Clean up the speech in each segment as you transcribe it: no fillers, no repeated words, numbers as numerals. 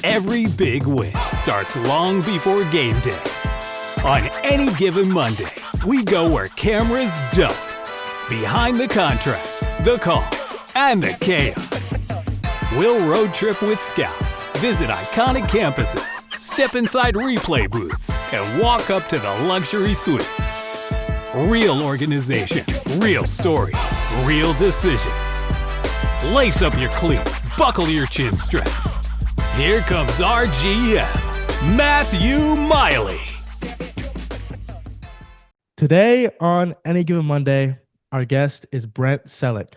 Every big win starts long before game day. On any given Monday, we go where cameras don't. Behind the contracts, the calls, and the chaos. We'll road trip with scouts, visit iconic campuses, step inside replay booths, and walk up to the luxury suites. Real organizations, real stories, real decisions. Lace up your cleats, buckle your chin strap. Here comes our GM, Matthew Miley. Today on Any Given Monday, our guest is Brent Celek.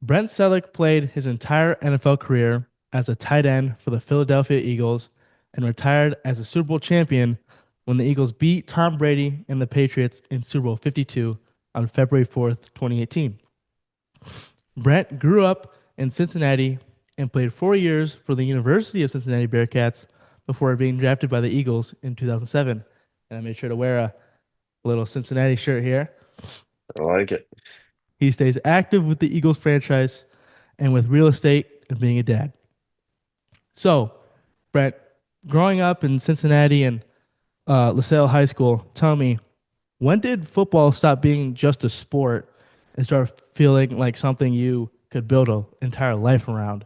Brent Celek played his entire NFL career as a tight end for the Philadelphia Eagles and retired as a Super Bowl champion when the Eagles beat Tom Brady and the Patriots in Super Bowl 52 on February 4th, 2018. Brent grew up in Cincinnati and played 4 years for the University of Cincinnati Bearcats before being drafted by the Eagles in 2007. And I made sure to wear a little Cincinnati shirt here. I like it. He stays active with the Eagles franchise and with real estate and being a dad. So, Brent, growing up in Cincinnati and LaSalle High School, tell me, when did football stop being just a sport and start feeling like something you could build an entire life around?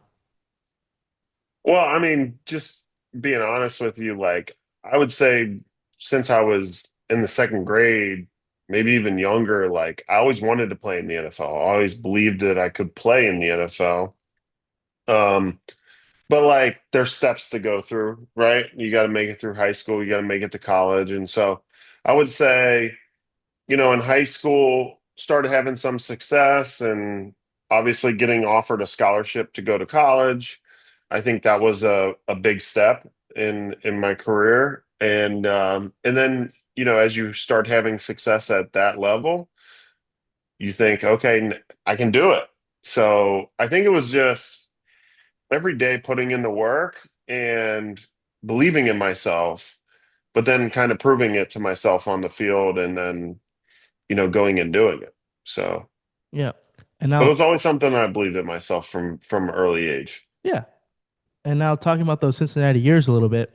Well, I mean, just being honest with you, like I would say since I was in the second grade, maybe even younger, like I always wanted to play in the NFL. I always believed that I could play in the NFL. Um, but like there's steps to go through, right? You got to make it through high school, you got to make it to college. And so I would say, in high school, started having some success and obviously getting offered a scholarship to go to college. I think that was a big step in my career. And then, as you start having success at that level, you think, okay, I can do it. So I think it was just every day putting in the work and believing in myself, but then kind of proving it to myself on the field and then, going and doing it. So Yeah. And but it now, was always something I believed in myself from early age. yeah. And now talking about those Cincinnati years a little bit,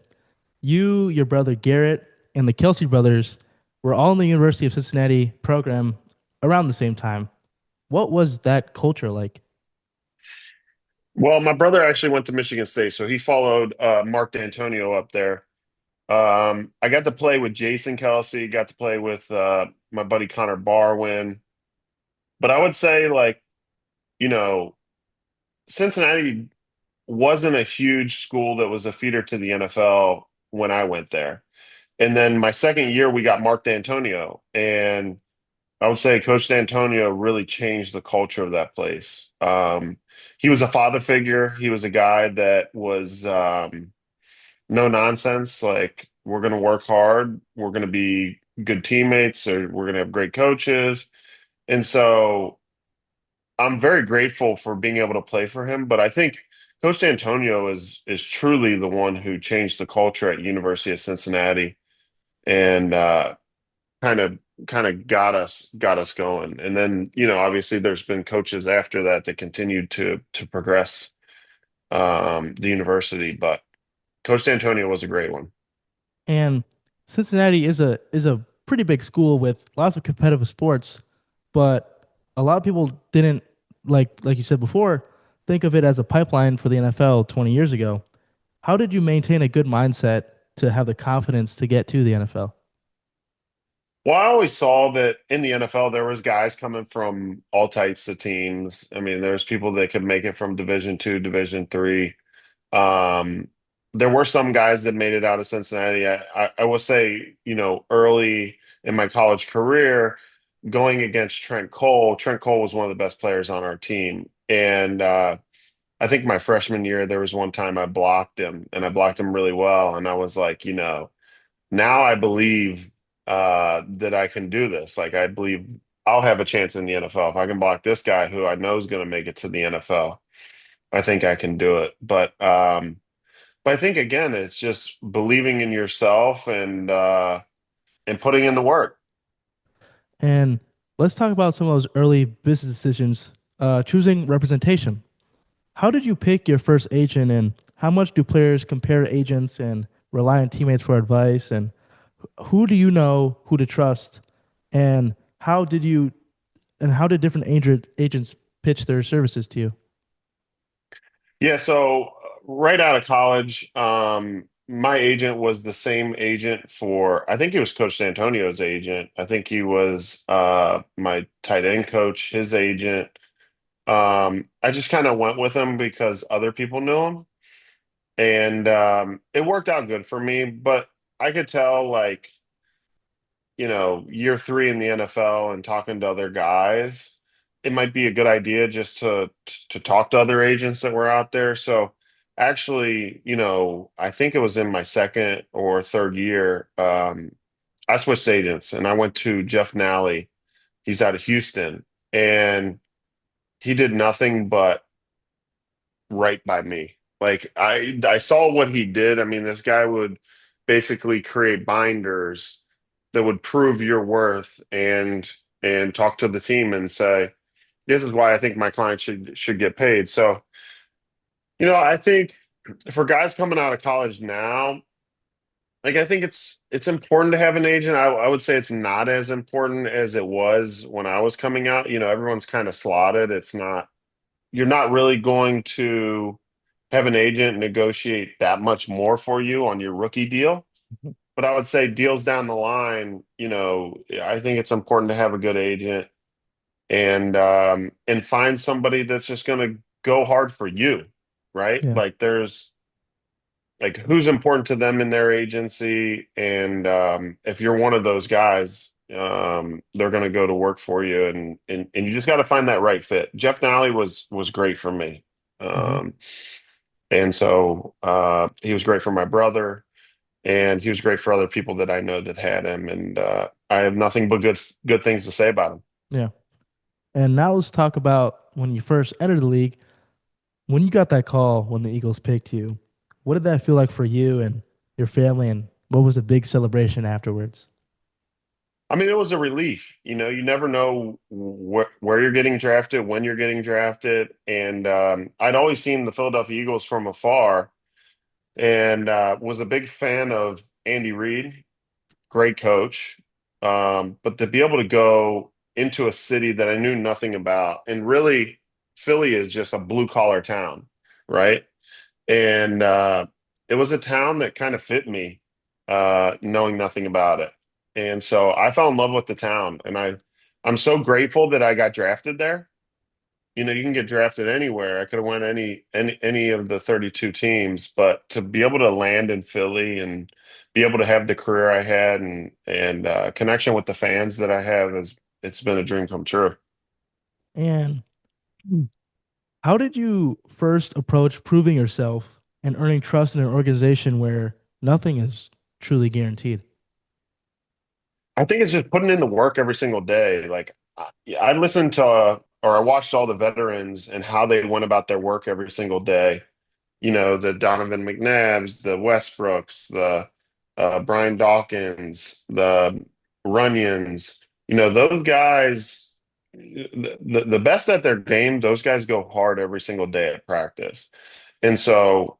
you, your brother Garrett, and the Kelsey brothers were all in the University of Cincinnati program around the same time. What was that culture like? Well, my brother actually went to Michigan State, so he followed Mark D'Antonio up there. I got to play with Jason Kelsey, got to play with my buddy Connor Barwin. But I would say, like, you know, Cincinnati wasn't a huge school that was a feeder to the NFL when I went there. And then my second year, we got Mark D'Antonio. And I would say Coach D'Antonio really changed the culture of that place. He was a father figure. He was a guy that was no nonsense. Like, we're going to work hard. We're going to be good teammates, or we're going to have great coaches. And so I'm very grateful for being able to play for him. But I think Coach D'Antonio is truly the one who changed the culture at University of Cincinnati and kind of got us going. And then, obviously there's been coaches after that that continued to progress the university, but Coach D'Antonio was a great one. And Cincinnati is a pretty big school with lots of competitive sports, but a lot of people didn't like you said before, think of it as a pipeline for the NFL 20 years ago. How did you maintain a good mindset to have the confidence to get to the NFL? Well, I always saw that in the NFL there was guys coming from all types of teams. I mean, there's people that could make it from Division 2, Division 3. Um, there were some guys that made it out of Cincinnati. I will say, early in my college career, going against Trent Cole. Trent Cole was one of the best players on our team, and I think my freshman year there was one time I blocked him, and I blocked him really well, and I was like, now I believe that I can do this. Like, I believe I'll have a chance in the NFL if I can block this guy who I know is going to make it to the NFL. I think I can do it. But I think again, it's just believing in yourself and putting in the work. And let's talk about some of those early business decisions, choosing representation. How did you pick your first agent, and how much do players compare to agents and rely on teammates for advice? And who do you know who to trust? And how did different agents pitch their services to you? Yeah, so right out of college, my agent was the same agent for, I think he was Coach D'Antonio's agent. I think he was my tight end coach, his agent. I just kind of went with him because other people knew him, and it worked out good for me. But I could tell, like, year three in the NFL and talking to other guys, it might be a good idea just to talk to other agents that were out there. So actually, I think it was in my second or third year, I switched agents and I went to Jeff Nally. He's out of Houston, and he did nothing but right by me. Like I saw what he did. I mean, this guy would basically create binders that would prove your worth and talk to the team and say, this is why I think my client should get paid. So, I think for guys coming out of college now, like I think it's important to have an agent. I would say it's not as important as it was when I was coming out. Everyone's kind of slotted. It's not You're not really going to have an agent negotiate that much more for you on your rookie deal. But I would say deals down the line, I think it's important to have a good agent and find somebody that's just going to go hard for you, right? Yeah. Like there's like who's important to them in their agency, and if you're one of those guys, they're going to go to work for you, and you just got to find that right fit. Jeff Nally was great for me. Hmm. Um, and so he was great for my brother, and he was great for other people that I know that had him. And I have nothing but good things to say about him. Yeah. And now let's talk about when you first entered the league. When you got that call when the Eagles picked you, what did that feel like for you and your family? And what was the big celebration afterwards? I mean, it was a relief. You never know where you're getting drafted, when you're getting drafted. And I'd always seen the Philadelphia Eagles from afar and was a big fan of Andy Reid, great coach. But to be able to go into a city that I knew nothing about, and really, Philly is just a blue collar town, right? And it was a town that kind of fit me, knowing nothing about it. And so I fell in love with the town, and I'm so grateful that I got drafted there. You can get drafted anywhere. I could have went any of the 32 teams, but to be able to land in Philly and be able to have the career I had and connection with the fans that I have is it's been a dream come true. And how did you first approach proving yourself and earning trust in an organization where nothing is truly guaranteed? I think it's just putting in the work every single day. Like I listened to or I watched all the veterans and how they went about their work every single day. The Donovan McNabbs, the Westbrooks, the Brian Dawkins, the Runyons. Those guys, the best at their game, those guys go hard every single day at practice. And so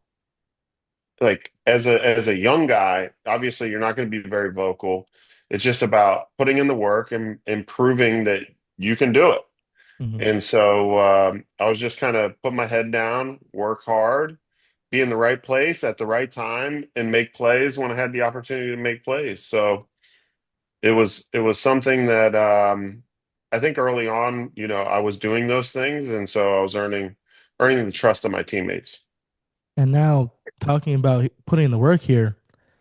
like as a young guy, obviously you're not going to be very vocal. It's just about putting in the work and proving that you can do it. Hmm. And so I was just kind of put my head down, work hard, be in the right place at the right time, and make plays when I had the opportunity to make plays. So it was something that I think early on, I was doing those things, and so I was earning the trust of my teammates. And now, talking about putting in the work here,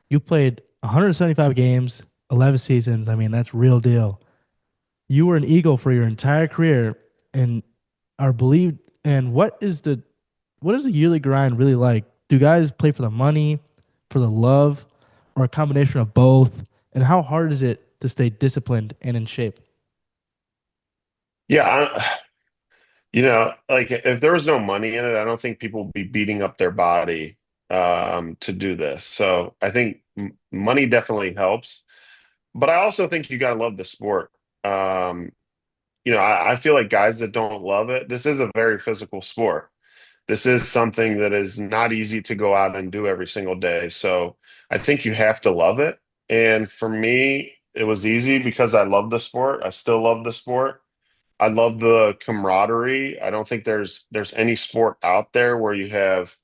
you played 175 games, 11 seasons. I mean, that's real deal. You were an Eagle for your entire career and are believed. And what is the yearly grind really like? Do guys play for the money, for the love, or a combination of both? And how hard is it to stay disciplined and in shape? Yeah, like if there was no money in it, I don't think people would be beating up their body to do this. So I think money definitely helps, but I also think you got to love the sport. I feel like guys that don't love it, this is a very physical sport. this is something that is not easy to go out and do every single day. So I think you have to love it. And for me, it was easy because I love the sport. I still love the sport. I love the camaraderie. I don't think there's any sport out there where you have,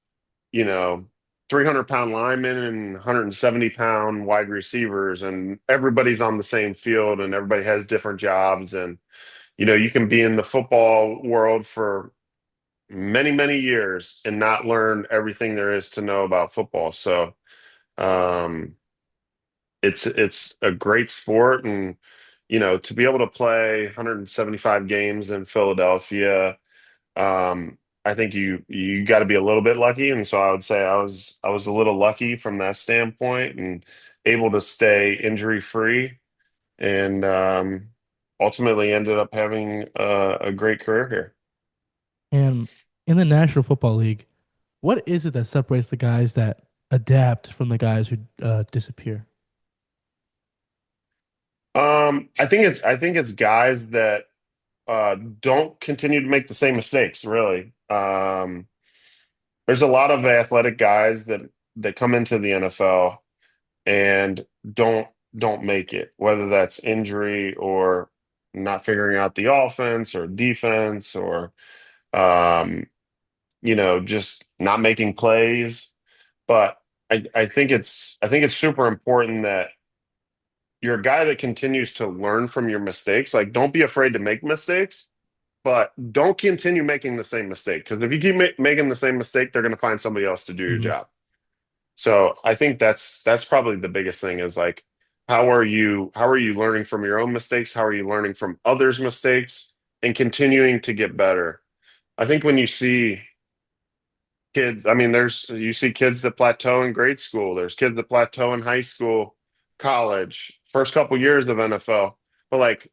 you know, 300-pound linemen and 170-pound wide receivers, and everybody's on the same field and everybody has different jobs. And, you can be in the football world for many, many years and not learn everything there is to know about football. So, um, it's a great sport, and to be able to play 175 games in Philadelphia, I think you got to be a little bit lucky, and so I would say I was a little lucky from that standpoint and able to stay injury free, and ultimately ended up having a great career here. And in the National Football League, what is it that separates the guys that adapt from the guys who disappear? I think it's guys that don't continue to make the same mistakes, really. There's a lot of athletic guys that come into the NFL and don't make it, whether that's injury or not figuring out the offense or defense or um, just not making plays. But I think it's super important that you're a guy that continues to learn from your mistakes. Like, don't be afraid to make mistakes, but don't continue making the same mistake. Because if you keep making the same mistake, they're going to find somebody else to do your Hmm. job. So I think that's probably the biggest thing is like, how are you learning from your own mistakes? How are you learning from others' mistakes and continuing to get better? I think when you see kids, I mean, you see kids that plateau in grade school. There's kids that plateau in high school, college, first couple years of NFL. But like,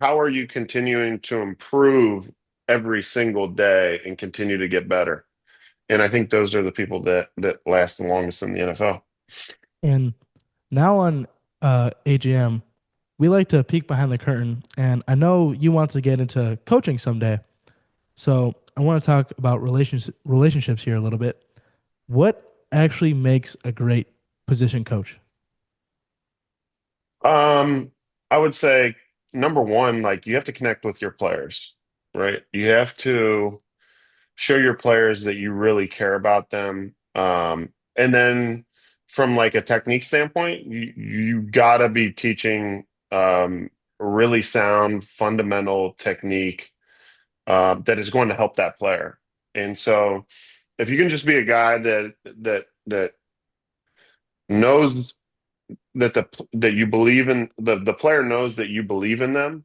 how are you continuing to improve every single day and continue to get better? And I think those are the people that last the longest in the NFL. And now on AGM, we like to peek behind the curtain. And I know you want to get into coaching someday. So I want to talk about relationships here a little bit. What actually makes a great position coach? Um, I would say number one, like you have to connect with your players, right? You have to show your players that you really care about them. And then from like a technique standpoint, you gotta be teaching really sound fundamental technique that is going to help that player. And so if you can just be a guy that knows that you believe in the player knows that you believe in them,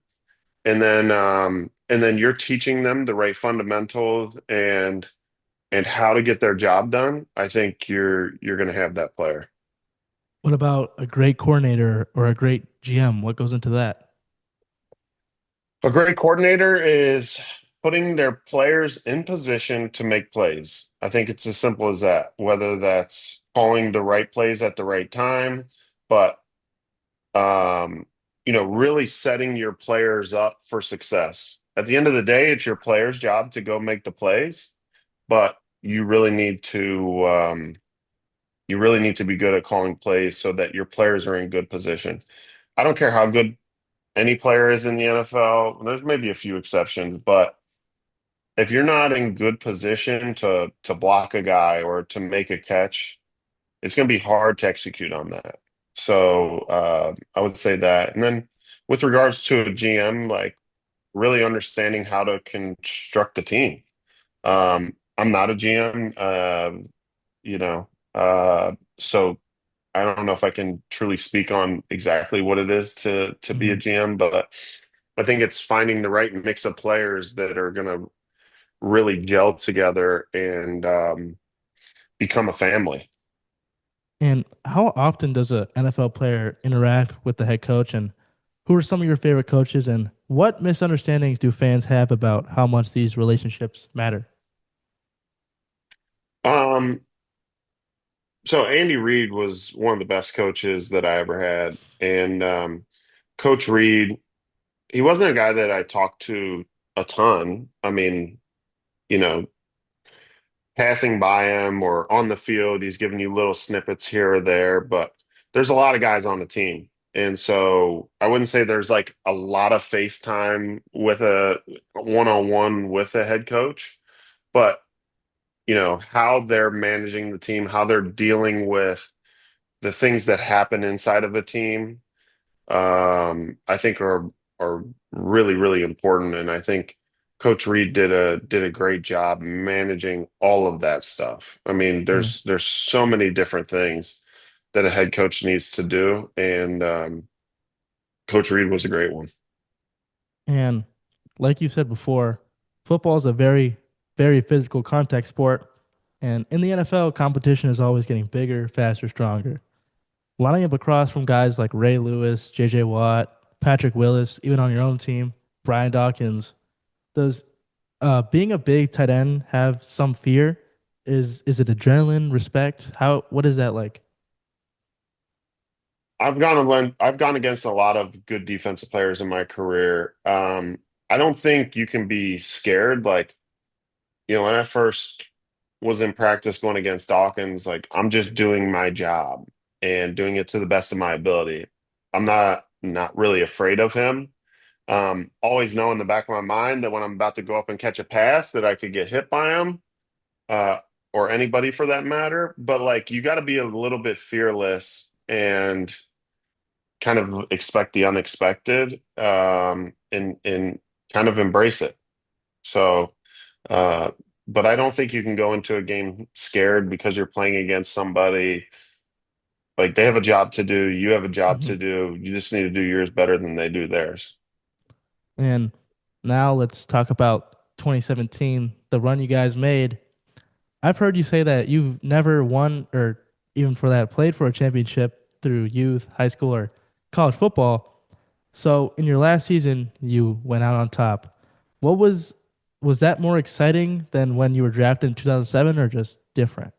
and then you're teaching them the right fundamentals and how to get their job done, I think you're going to have that player. What about a great coordinator or a great GM? What goes into that? A great coordinator is putting their players in position to make plays. I think it's as simple as that, whether that's calling the right plays at the right time, but um, really setting your players up for success. At the end of the day, it's your player's job to go make the plays, but you really need to be good at calling plays so that your players are in good position. I don't care how good any player is in the NFL. There's maybe a few exceptions, but if you're not in good position to block a guy or to make a catch, it's going to be hard to execute on that. So I would say that. And then with regards to a GM, like really understanding how to construct the team. I'm not a GM, so I don't know if I can truly speak on exactly what it is to be a Mhm. GM, but I think it's finding the right mix of players that are going to really gel together and become a family. And how often does a NFL player interact with the head coach? And who are some of your favorite coaches? And what misunderstandings do fans have about how much these relationships matter? Um, so Andy Reid was one of the best coaches that I ever had, and Coach Reid, he wasn't a guy that I talked to a ton. I mean, you know, passing by him or on the field, he's giving you little snippets here or there, but there's a lot of guys on the team. And so I wouldn't say there's like a lot of FaceTime with a one-on-one with a head coach, but how they're managing the team, how they're dealing with the things that happen inside of a team, I think are really, really important. And I think Coach Reed did a great job managing all of that stuff. I mean, Yeah. there's so many different things that a head coach needs to do, and Coach Reed was a great one. And like you said before, football is a very, very physical contact sport. And in the NFL, competition is always getting bigger, faster, stronger. Lining up across from guys like Ray Lewis, J.J. Watt, Patrick Willis, even on your own team, Brian Dawkins, does being a big tight end have some fear? Is it adrenaline, respect? What is that like? I've gone against a lot of good defensive players in my career. I don't think you can be scared. Like, when I first was in practice going against Dawkins, like I'm just doing my job and doing it to the best of my ability. I'm not really afraid of him. Always know in the back of my mind that when I'm about to go up and catch a pass that I could get hit by him, uh, or anybody for that matter. But like you got to be a little bit fearless and kind of expect the unexpected, and kind of embrace it. So, uh, but I don't think you can go into a game scared because you're playing against somebody. Like they have a job to do, you have a job Hmm. to do. You just need to do yours better than they do theirs. And now let's talk about 2017, the run you guys made. I've heard you say that you've never won or even for that played for a championship through youth, high school, or college football. So in your last season, you went out on top. What was that more exciting than when you were drafted in 2007 or just different?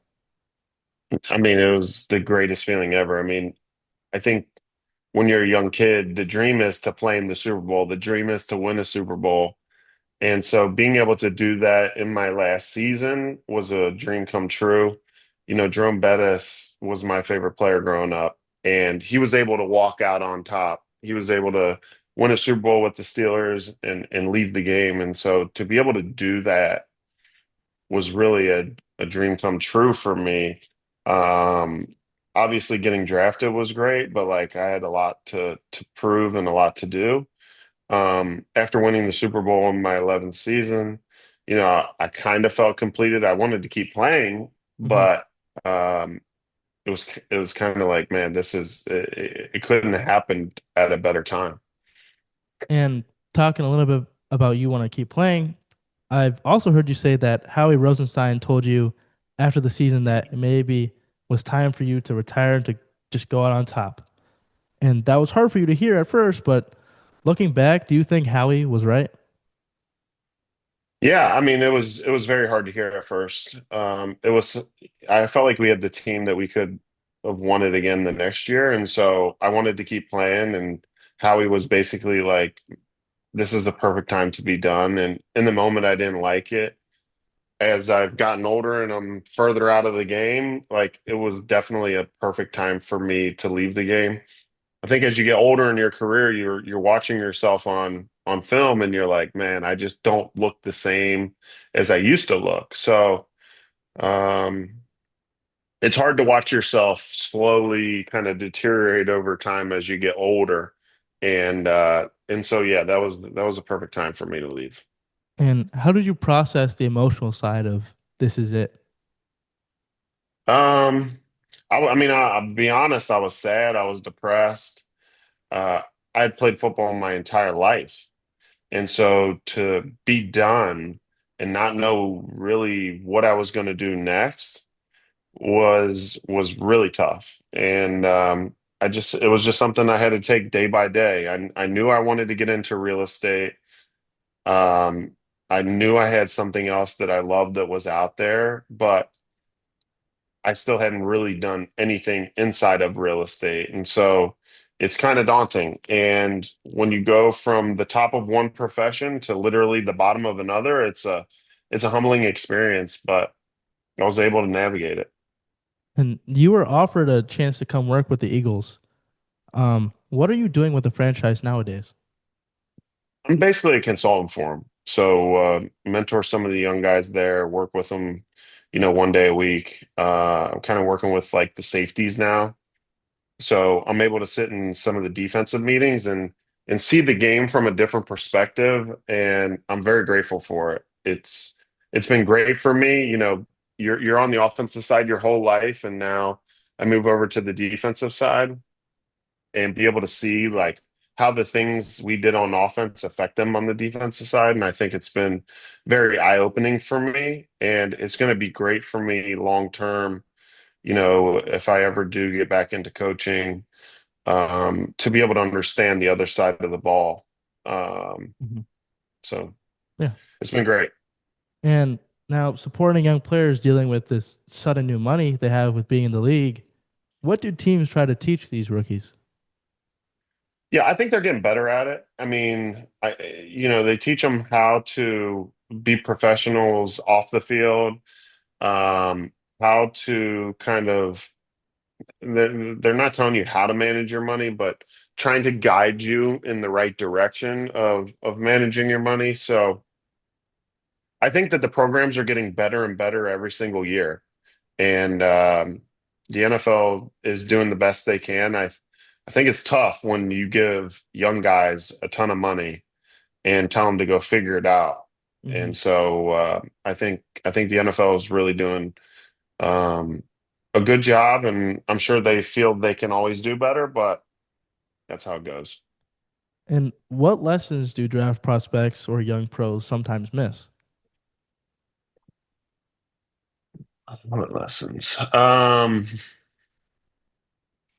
I mean, it was the greatest feeling ever. I mean, I think when you're a young kid, the dream is to play in the Super Bowl. The dream is to win a Super Bowl. And so being able to do that in my last season was a dream come true. Jerome Bettis was my favorite player growing up, and he was able to walk out on top. He was able to win a Super Bowl with the Steelers and leave the game. And so to be able to do that was really a dream come true for me. Um, Obviously getting drafted was great, but like I had a lot to prove and a lot to do. After winning the Super Bowl in my 11th season, I kind of felt completed. I wanted to keep playing, Hmm. but um, it was kind of like, man, it couldn't have happened at a better time. And talking a little bit about you want to keep playing, I've also heard you say that Howie Rosenstein told you after the season that it maybe was time for you to retire and to just go out on top. And that was hard for you to hear at first, but looking back, do you think Howie was right? Yeah, I mean, it was very hard to hear at first. I felt like we had the team that we could have won it again the next year, and so I wanted to keep playing. And Howie was basically like, "This is the perfect time to be done." And in the moment, I didn't like it. As I've gotten older and I'm further out of the game, like it was definitely a perfect time for me to leave the game. I think as you get older in your career, you're watching yourself on film and you're like, man, I just don't look the same as I used to look. So um, it's hard to watch yourself slowly kind of deteriorate over time as you get older. And so yeah, that was a perfect time for me to leave. And how did you process the emotional side of this is it? Um, I mean, I'll be honest, I was sad, I was depressed. Uh, I had played football my entire life. And so to be done and not know really what I was going to do next was really tough. And it was just something I had to take day by day. I knew I wanted to get into real estate. Um, I knew I had something else that I loved that was out there, but I still hadn't really done anything inside of real estate. And so it's kind of daunting. And when you go from the top of one profession to literally the bottom of another, it's a humbling experience. But I was able to navigate it. And you were offered a chance to come work with the Eagles. What are you doing with the franchise nowadays? I'm basically a consultant for them. So mentor some of the young guys there, work with them, 1 day a week. I'm kind of working with like the safeties now. So I'm able to sit in some of the defensive meetings and see the game from a different perspective, and I'm very grateful for it. It's been great for me. You're on the offensive side your whole life, and now I move over to the defensive side and be able to see like how the things we did on offense affect them on the defensive side. And I think it's been very eye-opening for me, and it's going to be great for me long term. If I ever do get back into coaching, to be able to understand the other side of the ball. Um, Mhm. so Yeah. it's been great. And now supporting young players dealing with this sudden new money they have with being in the league, what do teams try to teach these rookies? Yeah, I think they're getting better at it. I mean, they teach them how to be professionals off the field, how to kind of, they're not telling you how to manage your money, but trying to guide you in the right direction of managing your money. So I think that the programs are getting better and better every single year. And the NFL is doing the best they can. I think it's tough when you give young guys a ton of money and tell them to go figure it out. Hmm. And so I think the NFL is really doing um, a good job, and I'm sure they feel they can always do better, but that's how it goes. And what lessons do draft prospects or young pros sometimes miss? What lessons?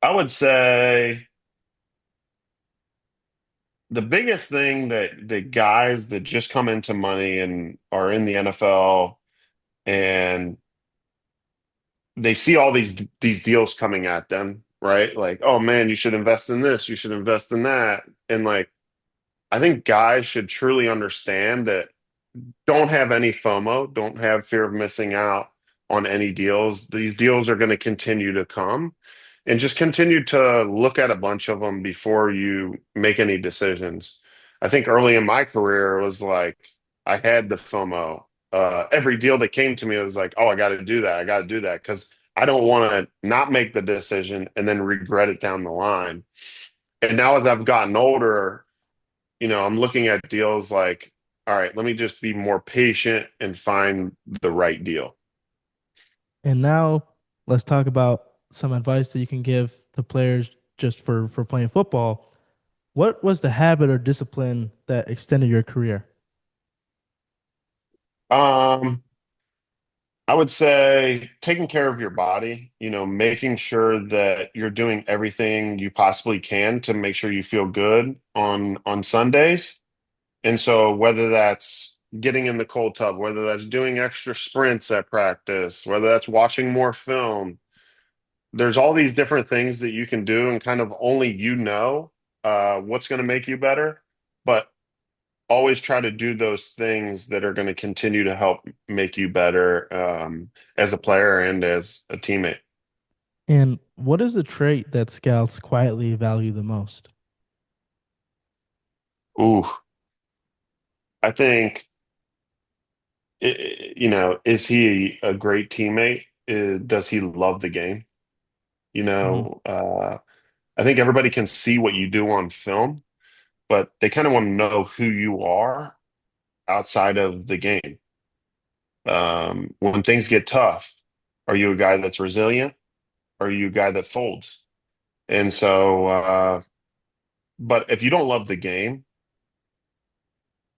I would say the biggest thing that the guys that just come into money and are in the NFL and they see all these deals coming at them, right? Like, oh man, you should invest in this, you should invest in that. And like I think guys should truly understand that don't have any FOMO, don't have fear of missing out on any deals. These deals are going to continue to come and just continue to look at a bunch of them before you make any decisions. I think early in my career it was like I had the FOMO. Every deal that came to me was like, oh, I got to do that. I got to do that because I don't want to not make the decision and then regret it down the line. And now as I've gotten older, I'm looking at deals like, all right, let me just be more patient and find the right deal. And now let's talk about some advice that you can give to players just for playing football. What was the habit or discipline that extended your career? Um, I would say taking care of your body, making sure that you're doing everything you possibly can to make sure you feel good on Sundays. And so whether that's getting in the cold tub, whether that's doing extra sprints at practice, whether that's watching more film, there's all these different things that you can do and kind of only what's going to make you better, but always try to do those things that are going to continue to help make you better as a player and as a teammate. And what is the trait that scouts quietly value the most? Ooh, I think is he a great teammate? Does he love the game? Hmm. I think everybody can see what you do on film, but they kind of want to know who you are outside of the game. When things get tough, are you a guy that's resilient? Are you a guy that folds? And so, but if you don't love the game,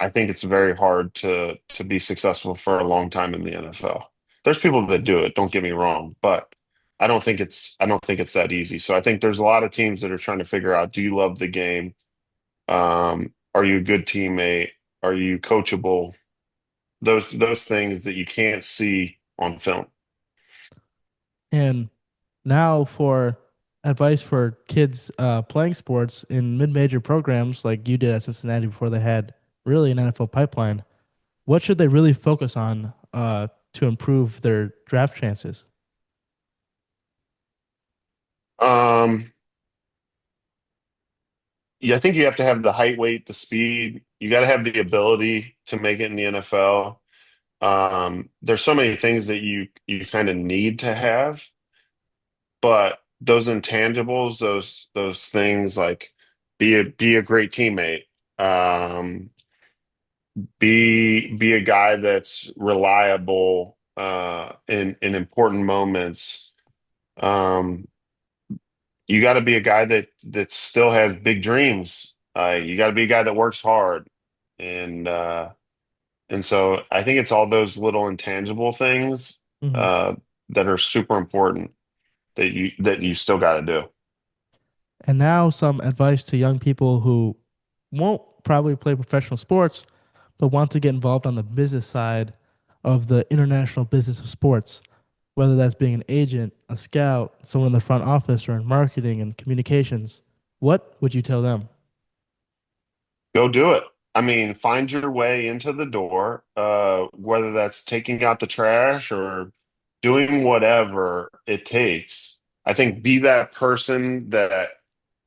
I think it's very hard to be successful for a long time in the NFL. There's people that do it, don't get me wrong, but I don't think it's that easy. So I think there's a lot of teams that are trying to figure out, do you love the game? Are you a good teammate? Are you coachable? Those things that you can't see on film. And now for advice for kids playing sports in mid-major programs like you did at Cincinnati before they had really an NFL pipeline. What should they really focus on? to improve their draft chances? Um, yeah, I think you have to have the height, weight, the speed. You got to have the ability to make it in the NFL. There's so many things that you kind of need to have, but those intangibles, those things like be a great teammate, um, be a guy that's reliable in important moments. Um, you got to be a guy that still has big dreams. You got to be a guy that works hard, and so I think it's all those little intangible things Mhm. uh, that are super important that you still got to do. And now some advice to young people who won't probably play professional sports, but want to get involved on the business side of the international business of sports, whether that's being an agent, a scout, someone in the front office, or in marketing and communications. What would you tell them? Go do it. I mean, find your way into the door, whether that's taking out the trash or doing whatever it takes. I think be that person that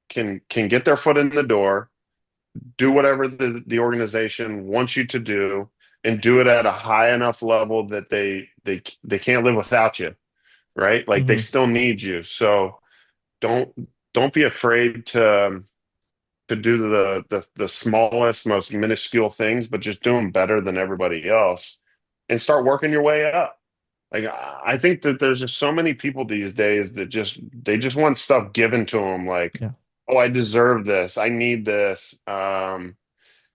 can get their foot in the door, do whatever the organization wants you to do, and do it at a high enough level that they can't live without you, right? Like they Hmm. still need you. So don't don't be afraid to do the smallest, most minuscule things, but just do them better than everybody else and start working your way up. Like I think that there's just so many people these days that just want stuff given to them like, Yeah. oh, I deserve this. I need this. And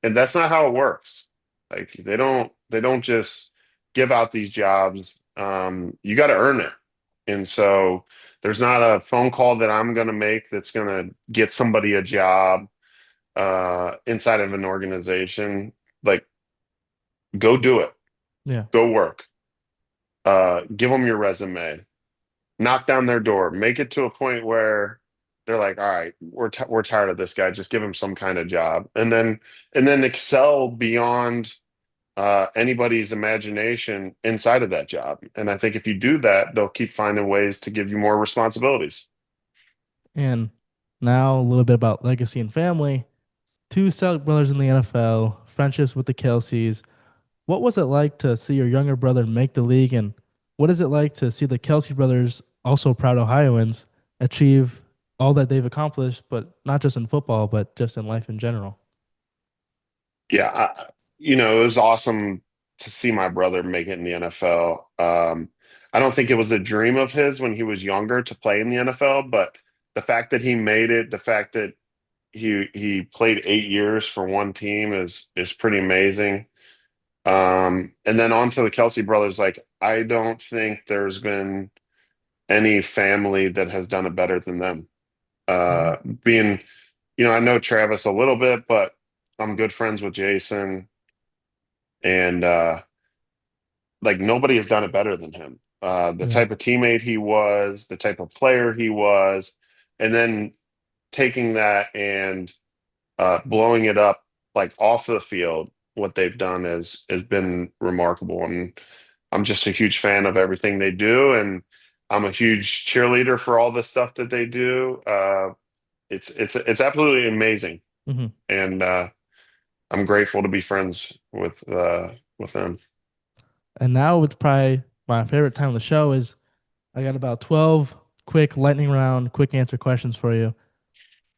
that's not how it works. Like they don't just give out these jobs. You got to earn it. And so there's not a phone call that I'm going to make that's going to get somebody a job inside of an organization. Like, go do it, Yeah. go work, give them your resume, knock down their door, make it to a point where they're like, all right, we're tired of this guy. Just give him some kind of job, and then excel beyond anybody's imagination inside of that job. And I think if you do that, they'll keep finding ways to give you more responsibilities. And now a little bit about legacy and family. Two Celtic brothers in the NFL, friendships with the Kelseys. What was it like to see your younger brother make the league, and what is it like to see the Kelsey brothers, also proud Ohioans, achieve all that they've accomplished, but not just in football, but just in life in general? Yeah, it was awesome to see my brother make it in the NFL. I don't think it was a dream of his when he was younger to play in the NFL, but the fact that he made it, the fact that he played 8 years for one team is pretty amazing. And then on to the Kelsey brothers, like I don't think there's been any family that has done it better than them. Mhm. Being, I know Travis a little bit, but I'm good friends with Jason, and like nobody has done it better than him. The Yeah. type of teammate he was, the type of player he was, and then taking that and blowing it up like off the field. What they've done has been remarkable, and I'm just a huge fan of everything they do, and I'm a huge cheerleader for all the stuff that they do. It's absolutely amazing, Hmm. and I'm grateful to be friends with them. And now it's probably my favorite time of the show is I got about 12 quick lightning round, quick answer questions for you.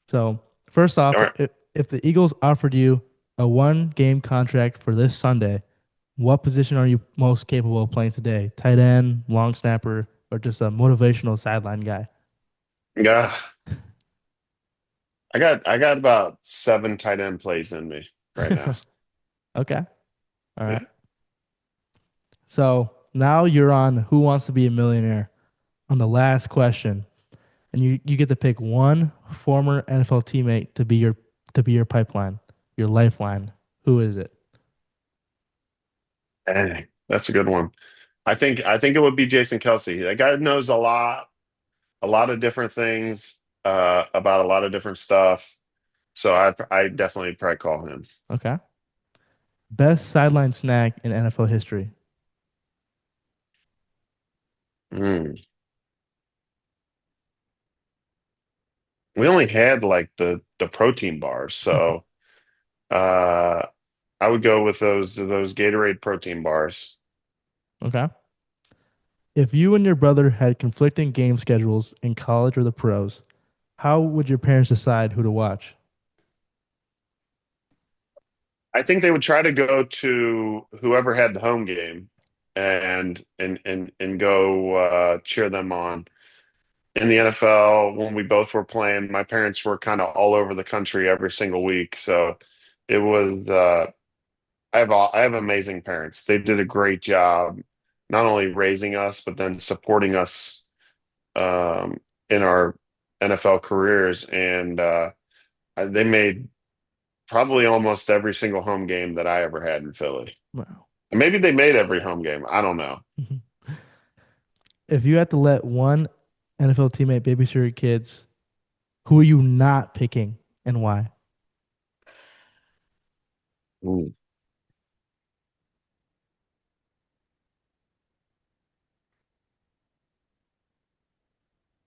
So first All off, right. if the Eagles offered you a one game contract for this Sunday, what position are you most capable of playing today? Tight end, long snapper, or just a motivational sideline guy? Yeah, I got about 7 tight end plays in me right now. Okay. All right. Yeah. So now you're on Who Wants to Be a Millionaire on the last question. And you get to pick one former NFL teammate to be your pipeline, your lifeline. Who is it? Dang, that's a good one. I think it would be Jason Kelsey. That guy knows a lot of different things about a lot of different stuff. So I definitely probably call him. Okay. Best sideline snack in NFL history. Mm. We only had like the protein bars, so uh I would go with those Gatorade protein bars. Okay. If you and your brother had conflicting game schedules in college or the pros, how would your parents decide who to watch? I think they would try to go to whoever had the home game and go cheer them on. In the NFL, when we both were playing, my parents were kind of all over the country every single week. So it was I have amazing parents. They did a great job not only raising us, but then supporting us in our NFL careers. And they made probably almost every single home game that I ever had in Philly. Wow. Maybe they made every home game. I don't know. If you had to let one NFL teammate babysit your kids, who are you not picking and why? Ooh,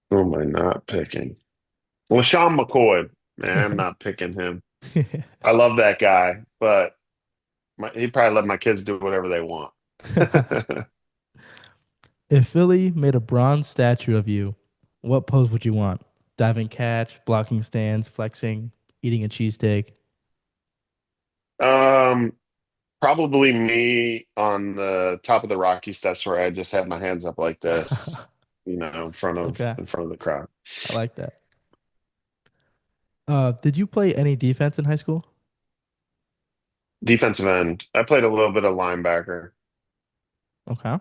who am I not picking? Well, Sean McCoy, man, I'm not picking him. I love that guy, but he probably let my kids do whatever they want. If Philly made a bronze statue of you, what pose would you want? Diving catch, blocking stands, flexing, eating a cheesesteak. Um, Probably me on the top of the Rocky Steps where I just have my hands up like this, Okay, in front of the crowd. I like that. Did you play any defense in high school? Defensive end. I played a little bit of linebacker. Okay.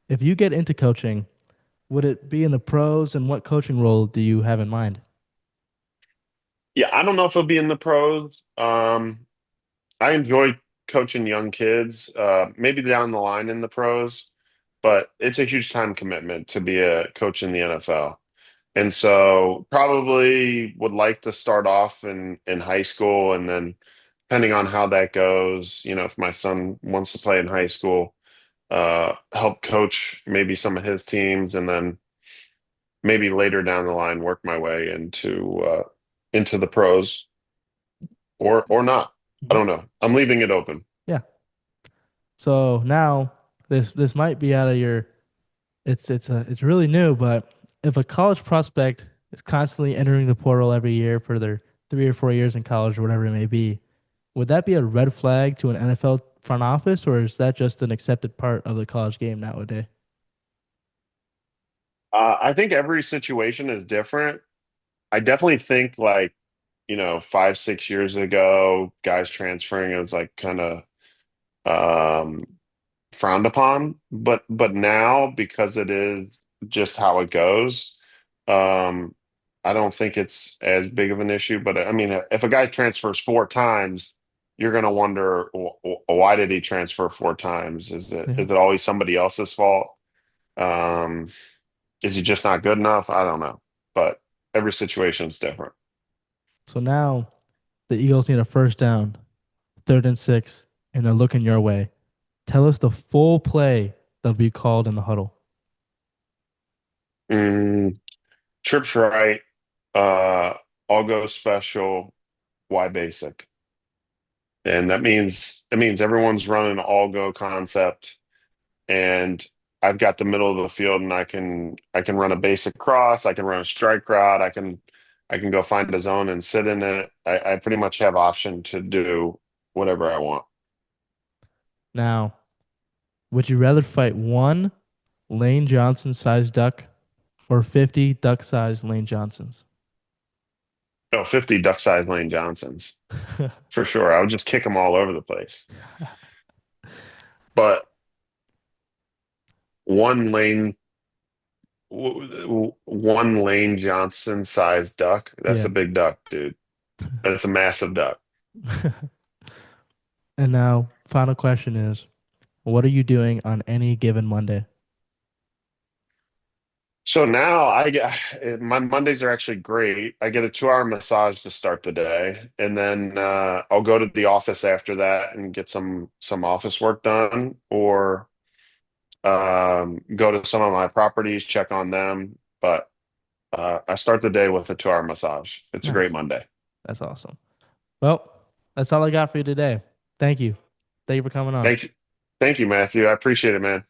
If you get into coaching, would it be in the pros, and what coaching role do you have in mind? Yeah, I don't know if it'll be in the pros. I enjoy coaching young kids, maybe down the line in the pros, but it's a huge time commitment to be a coach in the NFL. And so probably would like to start off in high school and then depending on how that goes, if my son wants to play in high school, help coach maybe some of his teams and then maybe later down the line work my way into the pros or not. I Mhm. don't know. I'm leaving it open. Yeah. So now this might be out of your it's really new, but if a college prospect is constantly entering the portal every year for their 3 or 4 years in college or whatever it may be, would that be a red flag to an NFL front office, or is that just an accepted part of the college game nowadays? I think every situation is different. I definitely think like, 5, 6 years ago, guys transferring is like kind of um, frowned upon. But now, because it is just how it goes, um, I don't think it's as big of an issue. But I mean, if a guy transfers 4 times, you're going to wonder why did he transfer 4 times? Yeah. Is it always somebody else's fault? Um, is he just not good enough? I don't know. But every situation is different. So now the Eagles need a first down, 3rd and 6, and they're looking your way. Tell us the full play that'll be called in the huddle. Mm, Trips right. Uh, I'll go special. Why basic? And that means everyone's running an all go concept, and I've got the middle of the field, and I can run a basic cross, I can run a strike route, I can go find a zone and sit in it. I pretty much have option to do whatever I want. Now, would you rather fight one Lane Johnson sized duck or 50 duck sized Lane Johnsons? Oh, 50 duck size Lane Johnsons for sure. I would just kick them all over the place. But one lane one Lane Johnson sized duck, that's Yeah. a big duck, dude. That's a massive duck. And now, final question is, what are you doing on any given Monday? So now I get my Mondays are actually great. I get a 2 hour massage to start the day, and then I'll go to the office after that and get some office work done, or go to some of my properties, check on them. But I start the day with a 2-hour massage. It's a Nice. great Monday. That's awesome. Well, that's all I got for you today. Thank you. Thank you for coming on. Thank you. Thank you, Matthew. I appreciate it, man.